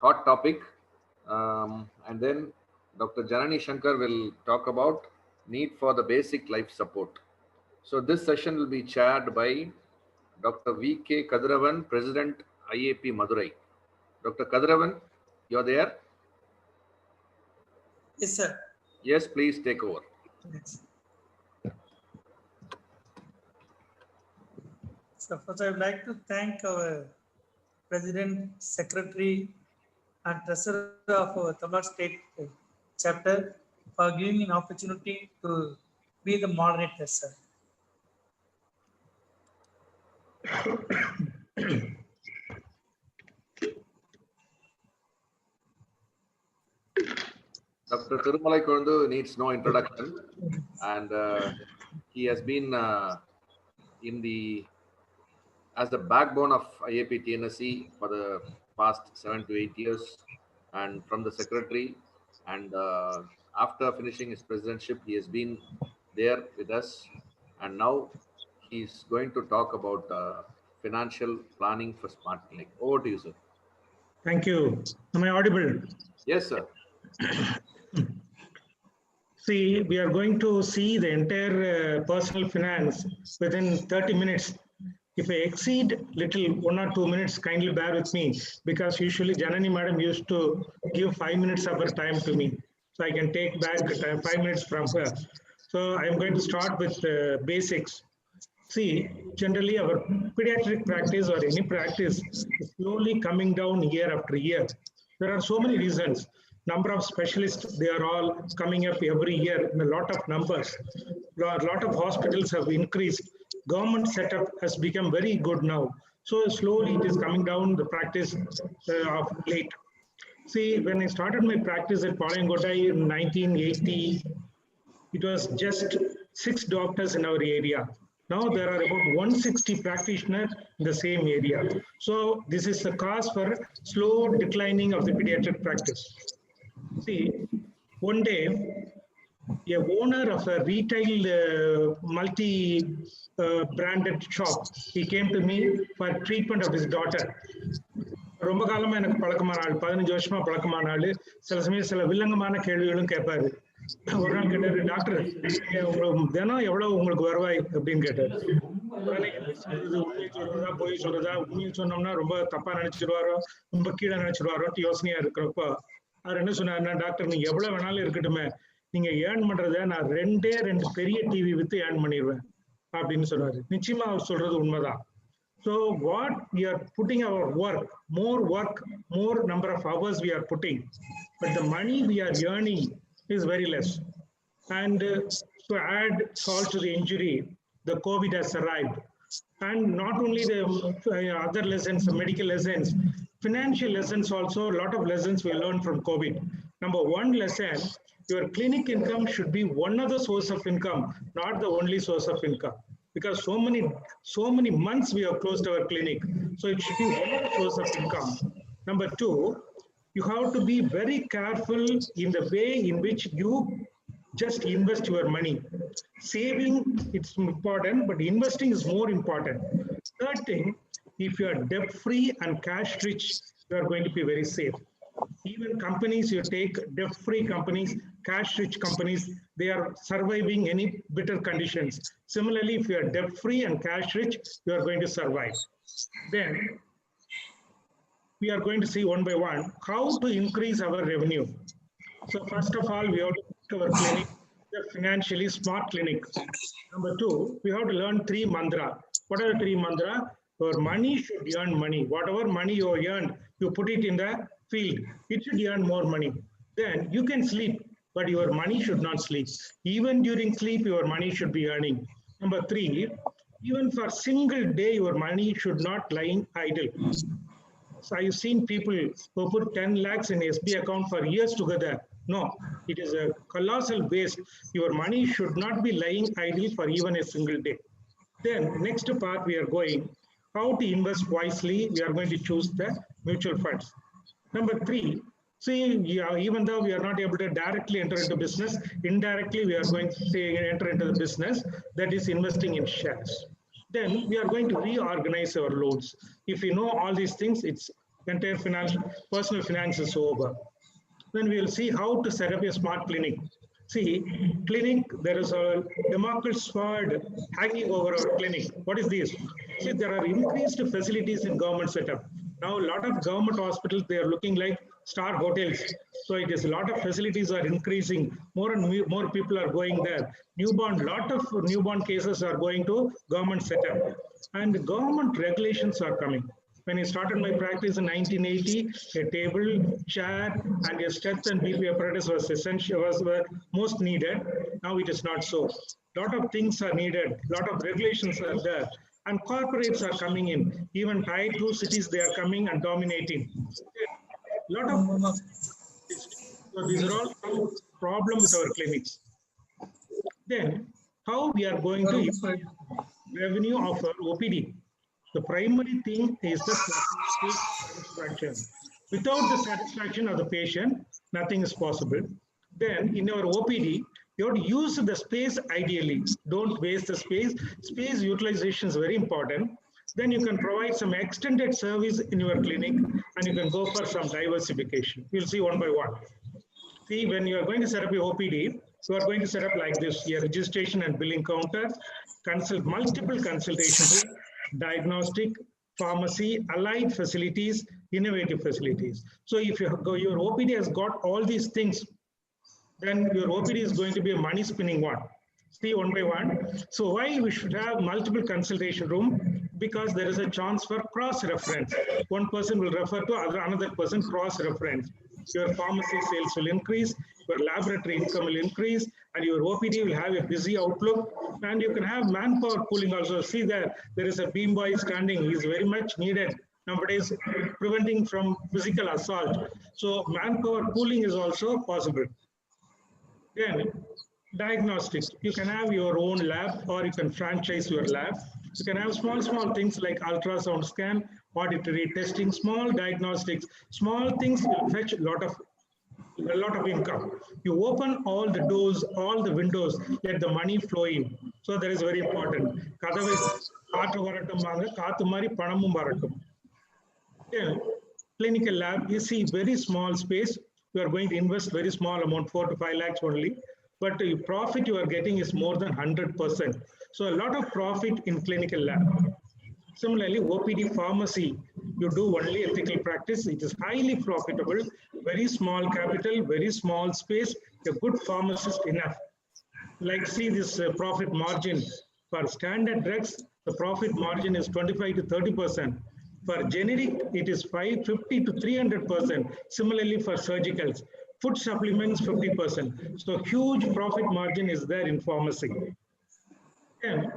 hot topic. And then Dr. Janani Shankar will talk about need for the basic life support. So this session will be chaired by Dr. V.K. Kadiravan, President, IAP Madurai. Dr. Kadiravan, you're there? Yes, sir. Yes, please take over. Yes. So first, I would like to thank our President, Secretary, and Treasurer of our Tamil State chapter for giving me an opportunity to be the moderator, sir. Dr. Thirumalai Kolundu needs no introduction, and he has been as the backbone of IAP TNSE for the past 7 to 8 years, and from the secretary. And after finishing his presidentship, he has been there with us, and now he's going to talk about financial planning for Smart Clinic. Over to you, sir. Thank you. Am I audible? Yes, sir. See, we are going to see the entire personal finance within 30 minutes. If I exceed little 1 or 2 minutes, kindly bear with me, because usually Janani madam used to give 5 minutes of her time to me. So I can take back 5 minutes from her. So I'm going to start with basics. See, generally our pediatric practice or any practice is slowly coming down year after year. There are so many reasons. Number of specialists, they are all coming up every year in a lot of numbers. A lot of hospitals have increased. Government setup has become very good now. So slowly it is coming down the practice of late. See, when I started my practice at Palangotai in 1980, it was just 6 doctors in our area. Now there are about 160 practitioners in the same area. So this is the cause for slow declining of the pediatric practice. See, one day, a owner of a retail multi-branded shop, he came to me for treatment of his daughter. ரொம்ப காலமா எனக்கு பழக்கமான ஆள், 15 வருஷமா பழக்கமான ஆளு. சில சமயம் சில வில்லங்கமான கேள்விகளும் கேட்பாரு. ஒரு நாள் கேட்டாரு, டாக்டர் உங்களுக்கு தினம் எவ்வளவு உங்களுக்கு வருவாய் அப்படின்னு கேட்டாரு. உண்மையை சொல்றதா பொய் சொல்றதா, உண்மையை சொன்னோம்னா ரொம்ப தப்பா நினைச்சிருவாரோ, ரொம்ப கீழே நினைச்சிருவாரோட்டு யோசனையா இருக்கிறப்போ அவர் என்ன சொன்னாருன்னா, டாக்டர் நீங்க எவ்வளவு வேணாலும் இருக்கட்டுமே, நீங்க ஏர்ன் பண்றத நான் 2 பெரிய டிவி வித்து ஏர்ன் பண்ணிடுவேன் அப்படின்னு சொன்னாரு. நிச்சயமா அவர் சொல்றது உண்மைதான். So what we are putting our work, more number of hours we are putting, but the money we are earning is very less. And to add salt to the injury, the COVID has arrived. And not only the other lessons, the medical lessons, financial lessons also, a lot of lessons we learned from COVID. Number one lesson, your clinic income should be one other source of income, not the only source of income. Because so many months we have closed our clinic. So it should be one other source of income. Number two, you have to be very careful in the way in which you just invest your money. Saving, it's important, but investing is more important. Third thing, if you are debt-free and cash-rich, you are going to be very safe. Even companies, you take debt-free companies, cash-rich companies, they are surviving any bitter conditions. Similarly, if you are debt-free and cash-rich, you are going to survive. Then, we are going to see one by one how to increase our revenue. So first of all, we have to make our clinic a financially smart clinic. Number two, we have to learn 3 mantra. What are the 3 mantra? Your money should earn money. Whatever money you earned, you put it in the field. It should earn more money. Then you can sleep, but your money should not sleep. Even during sleep, your money should be earning. Number 3, even for a single day, your money should not lie idle. So I've seen people who put 10 lakhs in SB account for years together. No, it is a colossal waste. Your money should not be lying idle for even a single day. Then next part we are going, how to invest wisely. We are going to choose the mutual funds. Number 3, see, even though we are not able to directly enter into business, indirectly we are going to enter into the business, that is investing in shares. Then we are going to reorganize our loans. If you know all these things, it's entire personal finance is over. Then we will see how to set up a smart clinic. See, clinic, there is a Damocles sword hanging over our clinic. What is this? See, there are increased facilities in government setup. Now, a lot of government hospitals, they are looking like star hotels. So it is a lot of facilities are increasing. More and more people are going there. Lot of newborn cases are going to government setup. And government regulations are coming. When I started my practice in 1980, a table, chair, and a strength and BP apparatus was essential, was most needed. Now it is not so. Lot of things are needed. Lot of regulations are there, and corporates are coming in. Even tier 2 cities, they are coming and dominating. Lot of so these are all problems with our clinics. Then, how we are going to increase revenue of our OPD? The primary thing is the satisfaction. Without the satisfaction of the patient, nothing is possible. Then in our OPD, you have to use the space ideally. Don't waste the space. Space utilization is very important. Then you can provide some extended service in your clinic, and you can go for some diversification. We'll see one by one. See, when you are going to set up your OPD, you are going to set up like this: your registration and billing counter, multiple consultations, diagnostic, pharmacy, allied facilities, innovative facilities. So if your OPD has got all these things, then your OPD is going to be a money spinning one. See one by one. So why we should have multiple consultation room? Because there is a chance for cross reference. One person will refer to another person, cross reference. Your pharmacy sales will increase, your laboratory income will increase, and your OPD will have a busy outlook, and you can have manpower pooling also. See there is a beam boy standing. He is very much needed nowadays, preventing from physical assault. So manpower pooling is also possible. Then diagnostics. You can have your own lab, or you can franchise your lab. You can have small things like ultrasound scan, auditory testing, small diagnostics. Small things will fetch a lot of income. You open all the doors, all the windows, let the money flow in. So that is very important. Then clinical lab, you see very small space. You are going to invest very small amount, 4 to 5 lakhs only. But the profit you are getting is more than 100%. So a lot of profit in clinical lab. Similarly, OPD pharmacy, you do only ethical practice. It is highly profitable, very small capital, very small space, a good pharmacist enough. Like see this profit margin. For standard drugs, the profit margin is 25 to 30%. For generic, it is 50 to 300%. Similarly for surgicals. Food supplements, 50%. So huge profit margin is there in pharmacy. Then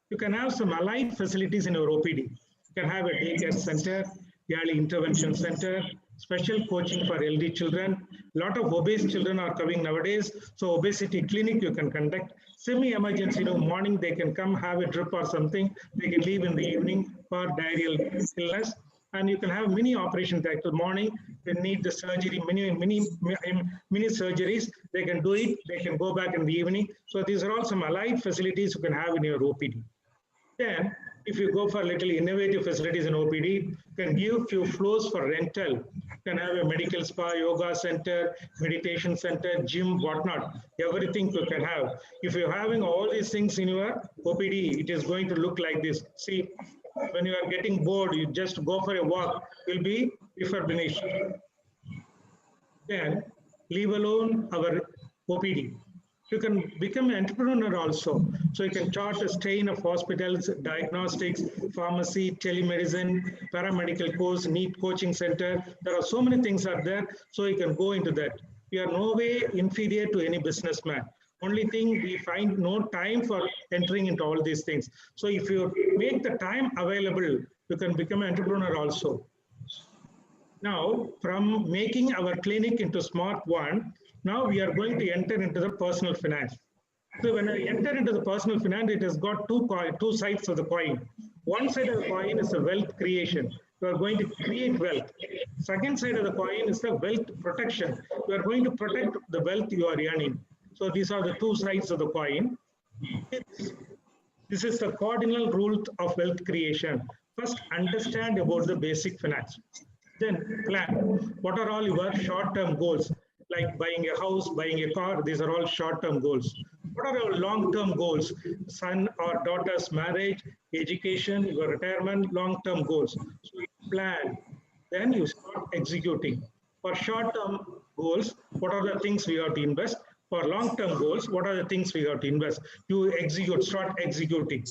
you can have some allied facilities in your OPD. You can have a daycare center, early intervention center, special coaching for LD children. A lot of obese children are coming nowadays. So obesity clinic you can conduct. Semi-emergency, morning they can come have a drip or something. They can leave in the evening for diarrheal illness. And you can have mini operation theatre. Morning, they need the surgery, mini surgeries. They can do it. They can go back in the evening. So these are all some allied facilities you can have in your OPD. Then, if you go for little innovative facilities in OPD, you can give few floors for rental. You can have a medical spa, yoga center, meditation center, gym, whatnot. Everything you can have. If you're having all these things in your OPD, it is going to look like this. See, when you are getting bored, you just go for a walk, will be refurbished. Then, leave alone our OPD. You can become an entrepreneur also. So you can chart a chain of hospitals, diagnostics, pharmacy, telemedicine, paramedical course, NEET coaching center. There are so many things are there. So you can go into that. You are no way inferior to any businessman. Only thing we find no time for entering into all these things. So if you make the time available, you can become an entrepreneur also. Now, from making our clinic into smart one, now we are going to enter into the personal finance. So when I enter into the personal finance, it has got two sides of the coin. One side of the coin is the wealth creation. You are going to create wealth. Second side of the coin is the wealth protection. You are going to protect the wealth you are earning. So these are the two sides of the coin. This is the cardinal rule of wealth creation. First, understand about the basic finance. Then plan. What are all your short-term goals? Like buying a house, buying a car, these are all short-term goals. What are your long-term goals? Son or daughter's marriage, education, your retirement, long-term goals. So you plan, then you start executing. For short-term goals, what are the things we have to invest? For long-term goals, what are the things we have to invest? You execute, start executing.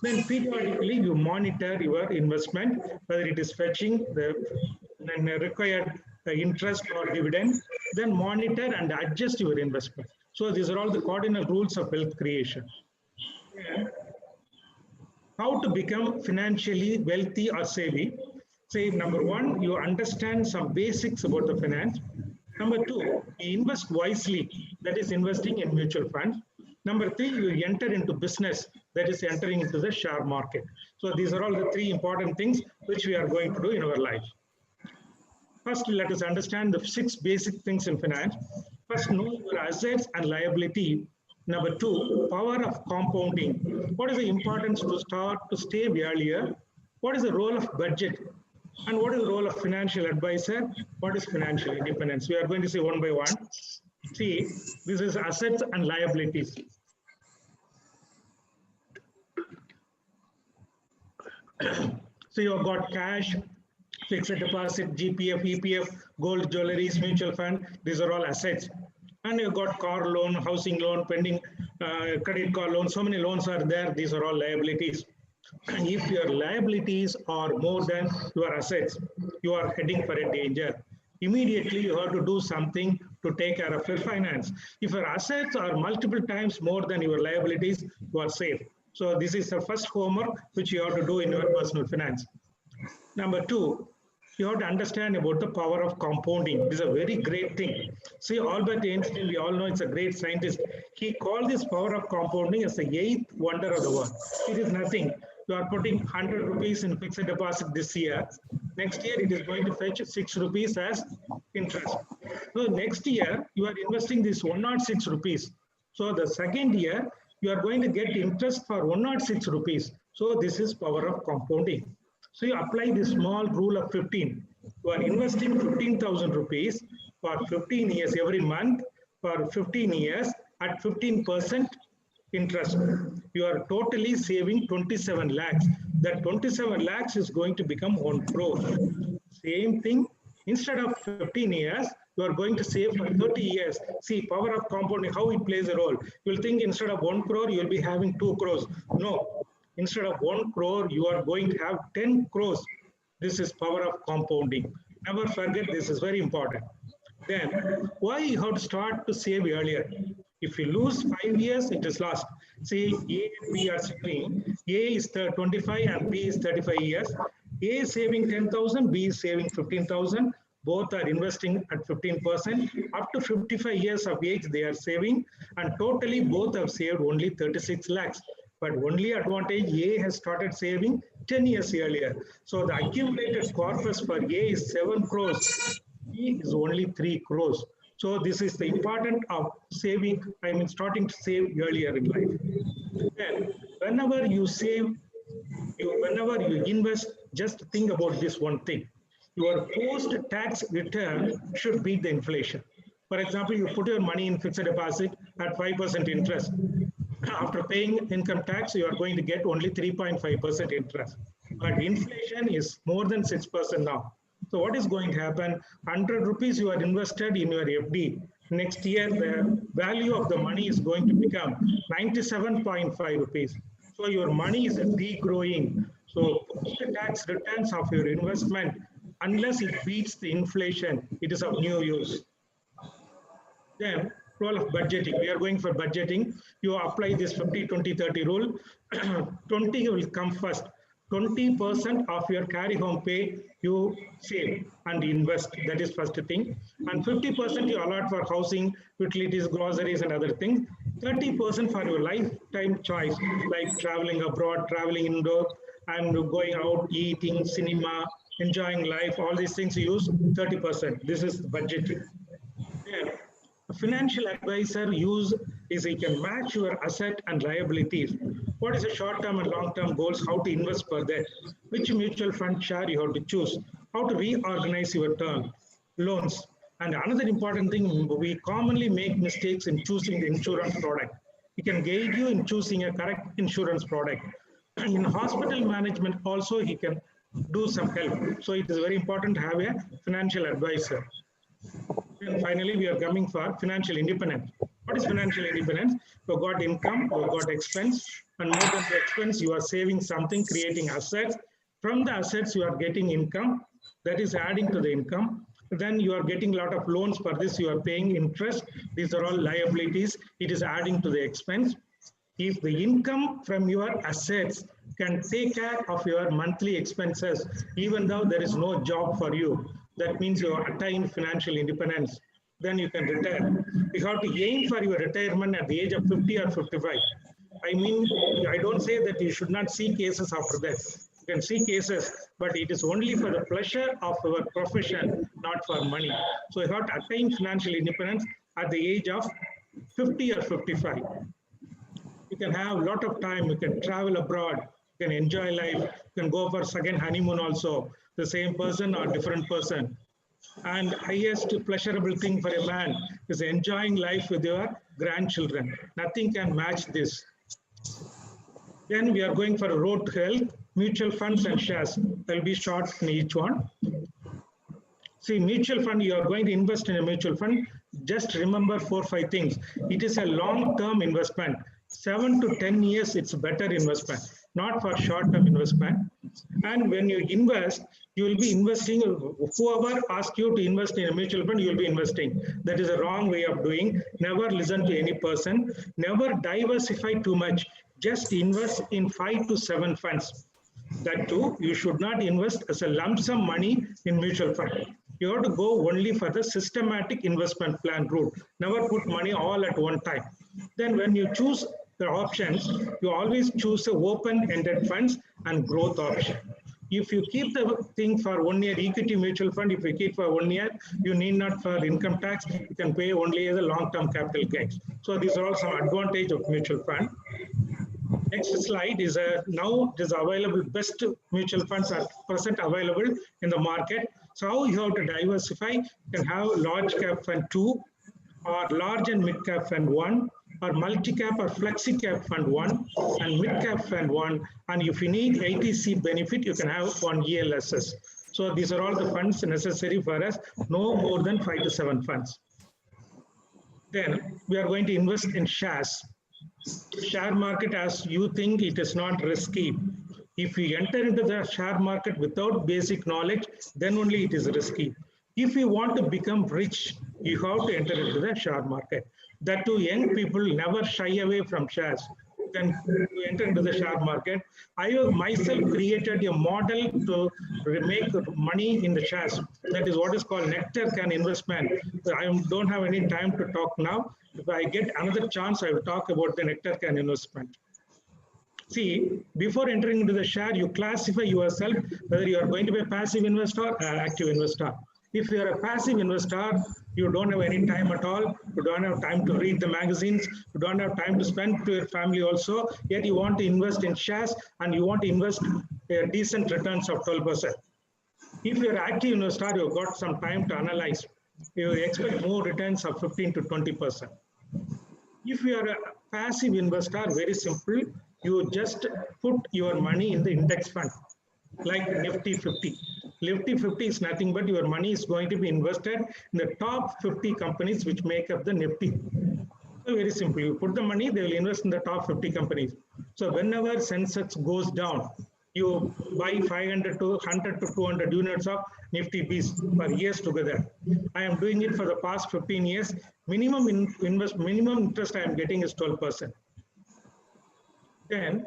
Then periodically you monitor your investment, whether it is fetching the required interest or dividend, then monitor and adjust your investment. So these are all the cardinal rules of wealth creation. And how to become financially wealthy or savvy? Say, number one, you understand some basics about the finance. Number two, you invest wisely, that is investing in mutual funds. Number three, you enter into business, that is entering into the share market. So these are all the three important things which we are going to do in our life. First, let us understand the 6 basic things in finance. First, know your assets and liability. Number two, power of compounding. What is the importance to start to save earlier? What is the role of budget? And what is the role of financial advisor? What is financial independence? We are going to see one by one. See, this is assets and liabilities. So you have got cash, fixed deposit, GPF, EPF, gold, jewelries, mutual fund. These are all assets. And you've got car loan, housing loan, pending credit card loan. So many loans are there. These are all liabilities. And if your liabilities are more than your assets, you are heading for a danger. Immediately, you have to do something to take care of your finance. If your assets are multiple times more than your liabilities, you are safe. So this is the first homework which you have to do in your personal finance. Number two, you have to understand about the power of compounding. This is a very great thing. See, Albert Einstein, we all know it's a great scientist. He called this power of compounding as the 8th wonder of the world. It is nothing. You are putting 100 rupees in fixed deposit this year. Next year, it is going to fetch 6 rupees as interest. So next year, you are investing this 106 rupees. So the second year, you are going to get interest for 106 rupees. So this is power of compounding. So you apply the small rule of 15. You are investing 15,000 rupees for 15 years every month for 15 years at 15% interest. You are totally saving 27 lakhs. That 27 lakhs is going to become 1 crore. Same thing, instead of 15 years, you are going to save for 30 years. See, power of compounding, how it plays a role. You will think instead of 1 crore, you will be having 2 crores. No, instead of 1 crore, you are going to have 10 crores. This is power of compounding. Never forget, this is very important. Then, why you have to start to save earlier? If you lose 5 years, it is lost. See, A and B are sitting. A is 25 and B is 35 years. A is saving 10,000, B is saving 15,000. Both are investing at 15%. Up to 55 years of age, they are saving. And totally, both have saved only 36 lakhs. But only advantage, A has started saving 10 years earlier. So the accumulated corpus for A is 7 crores. B is only 3 crores. So this is the importance of saving, starting to save earlier in life. Then, whenever you save, whenever you invest, just think about this one thing. Your post-tax return should beat the inflation. For example, you put your money in fixed deposit at 5% interest. After paying income tax, you are going to get only 3.5% interest. But inflation is more than 6% now. So what is going to happen? 100 rupees you are invested in your FD. Next year, the value of the money is going to become 97.5 rupees. So your money is degrowing. So post-tax returns of your investment, unless it beats the inflation, it is of no use. Then, role of budgeting. We are going for budgeting. You apply this 50, 20, 30 rule. 20 will come first. 20% of your carry home pay you save and invest. That is first thing. And 50% you allot for housing, utilities, groceries, and other things. 30% for your lifetime choice, like traveling abroad, traveling indoor, and going out, eating, cinema, enjoying life. All these things you use 30%. This is budgeting. Yeah. A financial advisor is he can match your asset and liabilities. What is the short-term and long-term goals? How to invest for that? Which mutual fund share you have to choose? how to reorganize your term, loans. And another important thing, we commonly make mistakes in choosing the insurance product. He can guide you in choosing a correct insurance product. In hospital management also, he can do some help. So it is very important to have a financial advisor. And finally, we are coming for financial independence. What is financial independence? You've got income, you've got expense, and more than the expense, you are saving something, creating assets. From the assets, you are getting income, that is adding to the income. Then you are getting a lot of loans for this, you are paying interest. These are all liabilities. It is adding to the expense. If the income from your assets can take care of your monthly expenses, even though there is no job for you, that means you have attained financial independence. Then you can retire. You have to aim for your retirement at the age of 50 or 55. I mean, I don't say that you should not see cases after that. You can see cases, but it is only for the pleasure of our profession, not for money. So you have to attain financial independence at the age of 50 or 55. You can have a lot of time, you can travel abroad, you can enjoy life, you can go for second honeymoon also, the same person or different person. And highest pleasurable thing for a man is enjoying life with your grandchildren. Nothing can match this. Then we are going for a road to health, mutual funds and shares. I'll be short in each one. See, mutual fund, you are going to invest in a mutual fund. Just remember 4 or 5 things. It is a long-term investment. 7 to 10 years, it's a better investment, not for short-term investment. And when you invest, you will be investing, whoever asks you to invest in a mutual fund, you will be investing. That is a wrong way of doing. Never listen to any person. Never diversify too much. Just invest in 5 to 7 funds. That too, you should not invest as a lump sum money in mutual fund. You have to go only for the systematic investment plan route. Never put money all at one time. Then when you choose the options, you always choose the open-ended funds and growth option. If you keep the thing for 1 year, equity mutual fund, if you keep for 1 year, you need not for income tax, you can pay only as a long-term capital gains. So these are all some advantage of mutual fund. Next slide is now it is available, best mutual funds are present available in the market. So how you have to diversify, you can have large cap fund 2 or large and mid cap fund 1 or multi-cap or flexi-cap fund 1 and mid-cap fund 1. And if you need 80C benefit, you can have 1 ELSS. So these are all the funds necessary for us, no more than 5 to 7 funds. Then we are going to invest in shares. Share market, as you think, it is not risky. If you enter into the share market without basic knowledge, then only it is risky. If you want to become rich, you have to enter into the share market. That too, young people never shy away from shares. Then to enter into the share market. I have myself created a model to make money in the shares. That is what is called nectar can investment. I don't have any time to talk now. If I get another chance, I will talk about the nectar can investment. See, before entering into the share, you classify yourself whether you are going to be a passive investor or active investor. If you are a passive investor, you don't have any time at all. You don't have time to read the magazines. You don't have time to spend to your family also. Yet you want to invest in shares and you want to invest decent returns of 12%. If you are an active investor, you've got some time to analyze. You expect more returns of 15 to 20%. If you are a passive investor, very simple. You just put your money in the index fund, like Nifty 50. Nifty 50 is nothing but your money is going to be invested in the top 50 companies which make up the Nifty. So very simple. You put the money, they will invest in the top 50 companies. So whenever Sensex goes down, you buy 500 to 100 to 200 units of Nifty Bs for years together. I am doing it for the past 15 years. Minimum interest I am getting is 12%. Then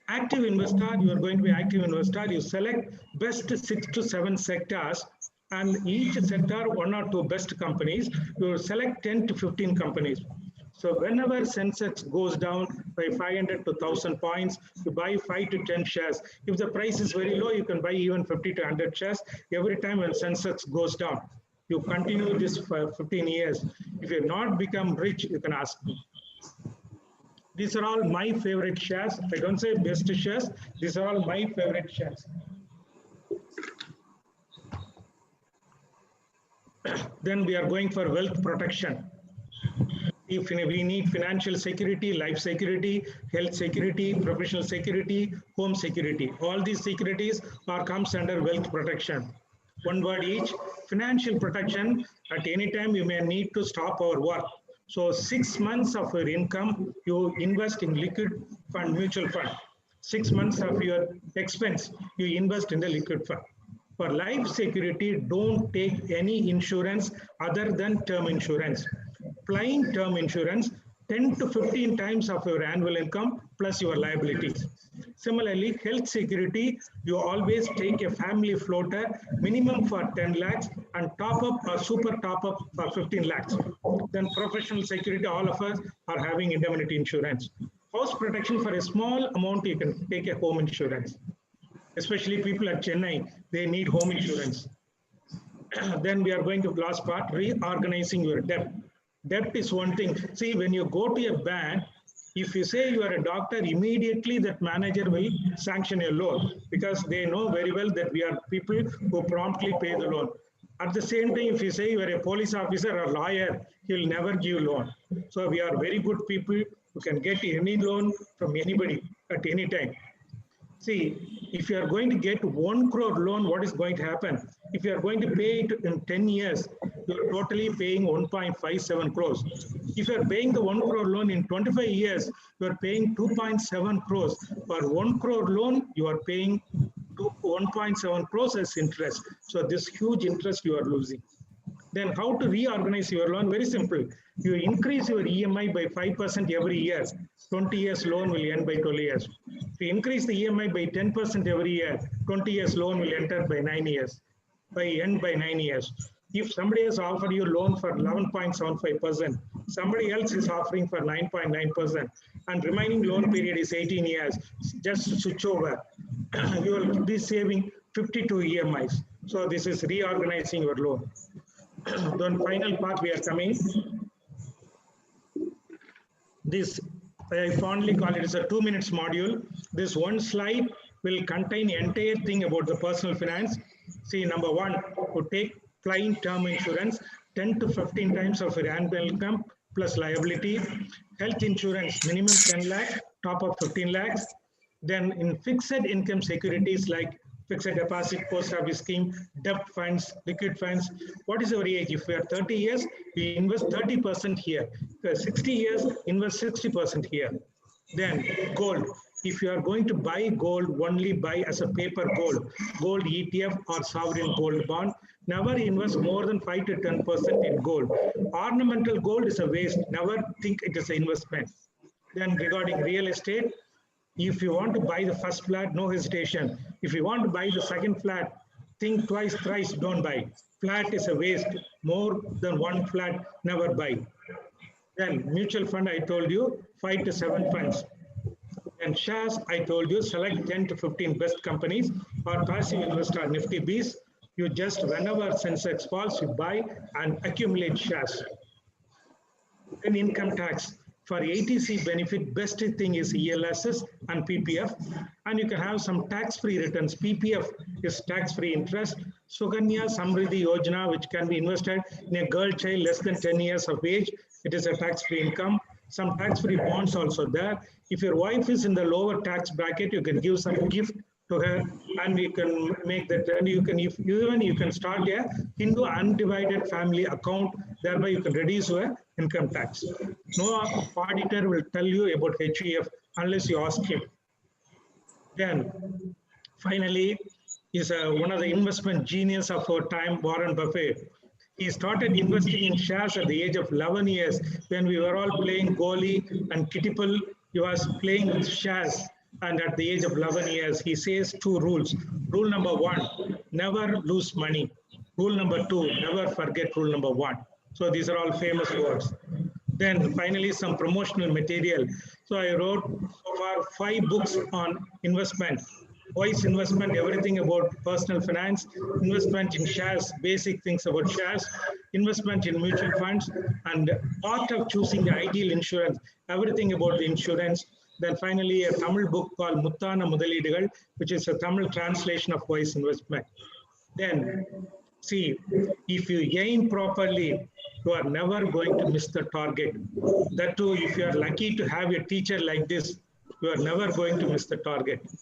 active investor, you are going to be active investor. You select best 6 to 7 sectors, and each sector 1 or 2 best companies. You select 10 to 15 companies. So whenever Sensex goes down by 500 to 1,000 points, you buy 5 to 10 shares. If the price is very low, you can buy even 50 to 100 shares. Every time when Sensex goes down, you continue this for 15 years. If you have not become rich, you can ask me. These are all my favorite shares. I don't say best shares. These are all my favorite shares. Then we are going for wealth protection. If we need financial security, life security, health security, professional security, home security, all these securities are comes under wealth protection. One word each. Financial protection, at any time you may need to stop our work. So 6 months of your income, you invest in liquid fund, mutual fund. 6 months of your expense, you invest in the liquid fund. For life security, don't take any insurance other than term insurance. Plain term insurance, 10 to 15 times of your annual income plus your liabilities. Similarly, health security, you always take a family floater, minimum for 10 lakhs and top up or super top up for 15 lakhs. Then professional security, all of us are having indemnity insurance. House protection, for a small amount, you can take a home insurance. Especially people at Chennai, they need home insurance. Then we are going to last part, reorganizing your debt. Debt is one thing. See, when you go to a bank, if you say you are a doctor, immediately that manager will sanction a loan because they know very well that we are people who promptly pay the loan. At the same time, if you say you are a police officer or lawyer, he will never give loan. So we are very good people who can get any loan from anybody at any time. See, if you are going to get 1 crore loan, what is going to happen? If you are going to pay it in 10 years, you are totally paying 1.57 crores. If you are paying the 1 crore loan in 25 years, you are paying 2.7 crores. For 1 crore loan, you are paying 1.7 crores as interest. So this huge interest you are losing. Then how to reorganize your loan? Very simple. You increase your EMI by 5% every year. 20 years loan will end by 12 years. If you increase the EMI by 10% every year, 20 years loan will enter by 9 years, end by 9 years. If somebody has offered you loan for 11.75%, somebody else is offering for 9.9%, and remaining loan period is 18 years, just switch over. You will be saving 52 EMIs. So this is reorganizing your loan. Then final part we are coming. This I fondly call it as a 2 minutes module. This one slide will contain entire thing about the personal finance. See, number one, to take plain term insurance, 10 to 15 times of your annual income plus liability. Health insurance, minimum 10 lakhs, top of 15 lakhs. Then in fixed income securities like fixed deposit, post office scheme, debt funds, liquid funds. What is our age? If we are 30 years, we invest 30% here. If we are 60 years, invest 60% here. Then gold. If you are going to buy gold, only buy as a paper gold ETF or sovereign gold bond. Never invest more than 5 to 10% in gold. Ornamental gold is a waste. Never think it is an investment. Then regarding real estate, if you want to buy the first flat, no hesitation. If you want to buy the second flat, think twice, thrice, don't buy. Flat is a waste. More than one flat, never buy. Then mutual fund, I told you, 5 to 7 funds. And shares, I told you, select 10 to 15 best companies or passive investor Nifty Bs. You just, whenever Sensex falls, you buy and accumulate shares. Then income tax. For ATC benefit, best thing is ELSS and PPF. And you can have some tax-free returns. PPF is tax-free interest. Suganya Samriddhi Yojana, which can be invested in a girl child less than 10 years of age. It is a tax-free income. Some tax-free bonds also there. If your wife is in the lower tax bracket, you can give some gift to her, and you can make that. And you can, if even you can start a Hindu undivided family account. Thereby, you can reduce your income tax. No auditor will tell you about HUF unless you ask him. Then, finally, is one of the investment genius of our time, Warren Buffett. He started investing in shares at the age of 11 years when we were all playing goalie and kittipal. He was playing with shares, and at the age of 11 years, he says 2 rules. Rule number 1, never lose money. Rule number 2, never forget rule number 1. So these are all famous words. Then finally, some promotional material. So I wrote so far 5 books on investment. Wise investment, everything about personal finance, investment in shares, basic things about shares, investment in mutual funds, and art of choosing the ideal insurance, everything about the insurance. Then finally, a Tamil book called Muttana Mudalidugal, which is a Tamil translation of wise investment. Then See, if you aim properly, you are never going to miss the target. That too, if you are lucky to have a teacher like this, you are never going to miss the target.